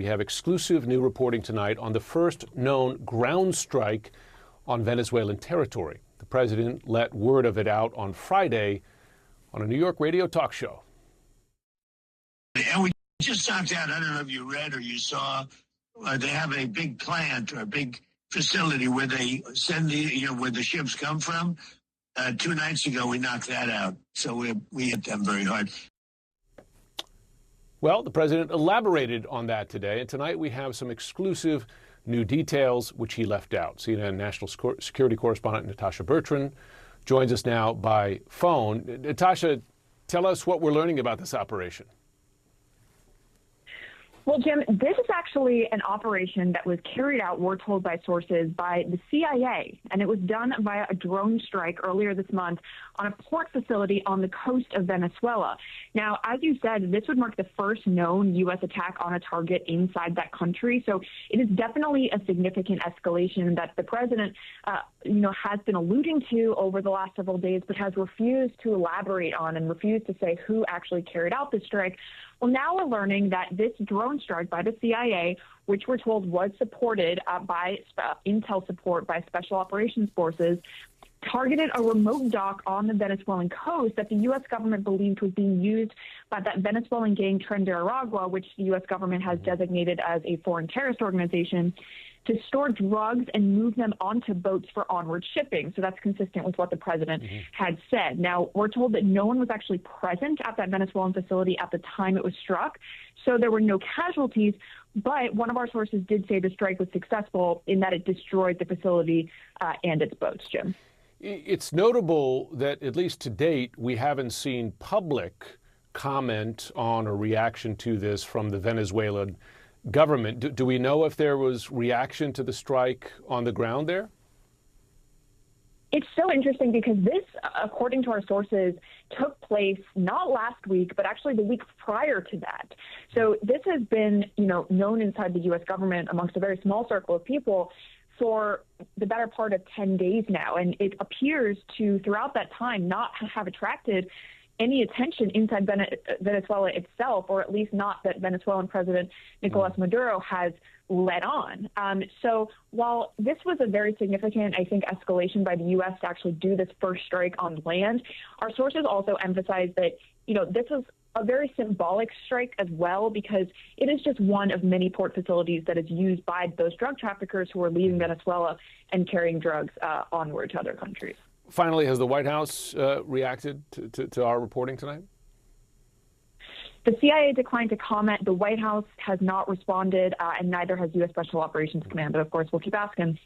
We have exclusive new reporting tonight on the first known ground strike on Venezuelan territory. The president let word of it out on Friday on a New York radio talk show. And we just knocked out, I don't know if you read or you saw, they have a big plant or a big facility where they send where the ships come from. 2 nights ago, we knocked that out. So we hit them very hard. Well, the president elaborated on that today, and tonight we have some exclusive new details which he left out. CNN national security correspondent Natasha Bertrand joins us now by phone. Natasha, tell us what we're learning about this operation. Well, Jim, this is actually an operation that was carried out, we're told by sources, by the CIA, and it was done via a drone strike earlier this month on a port facility on the coast of Venezuela. Now, as you said, this would mark the first known U.S. attack on a target inside that country, so it is definitely a significant escalation that the president, has been alluding to over the last several days, but has refused to elaborate on and refused to say who actually carried out the strike. Well, now we're learning that this drone strike by the CIA, which we're told was supported by intel support by special operations forces, targeted a remote dock on the Venezuelan coast that the U.S. government believed was being used by that Venezuelan gang Tren de Aragua, which the U.S. government has designated as a foreign terrorist organization, to store drugs and move them onto boats for onward shipping. So that's consistent with what the president had said. Now, we're told that no one was actually present at that Venezuelan facility at the time it was struck, so there were no casualties. But one of our sources did say the strike was successful in that it destroyed the facility and its boats, Jim. It's notable that, at least to date, we haven't seen public comment on or reaction to this from the Venezuelan government. Do we know if there was reaction to the strike on the ground there? It's so interesting because this, according to our sources, took place not last week, but actually the week prior to that. So this has been, known inside the U.S. government amongst a very small circle of people for the better part of 10 days now. And it appears to, throughout that time, not have attracted any attention inside Venezuela itself, or at least not that Venezuelan President Nicolas Maduro has led on. So while this was a very significant, I think, escalation by the U.S. to actually do this first strike on land, our sources also emphasize that, this was a very symbolic strike as well, because it is just one of many port facilities that is used by those drug traffickers who are leaving Venezuela and carrying drugs onward to other countries. Finally, has the White House reacted to our reporting tonight? The CIA declined to comment. The White House has not responded, and neither has U.S. Special Operations Command. But, of course, we'll keep asking.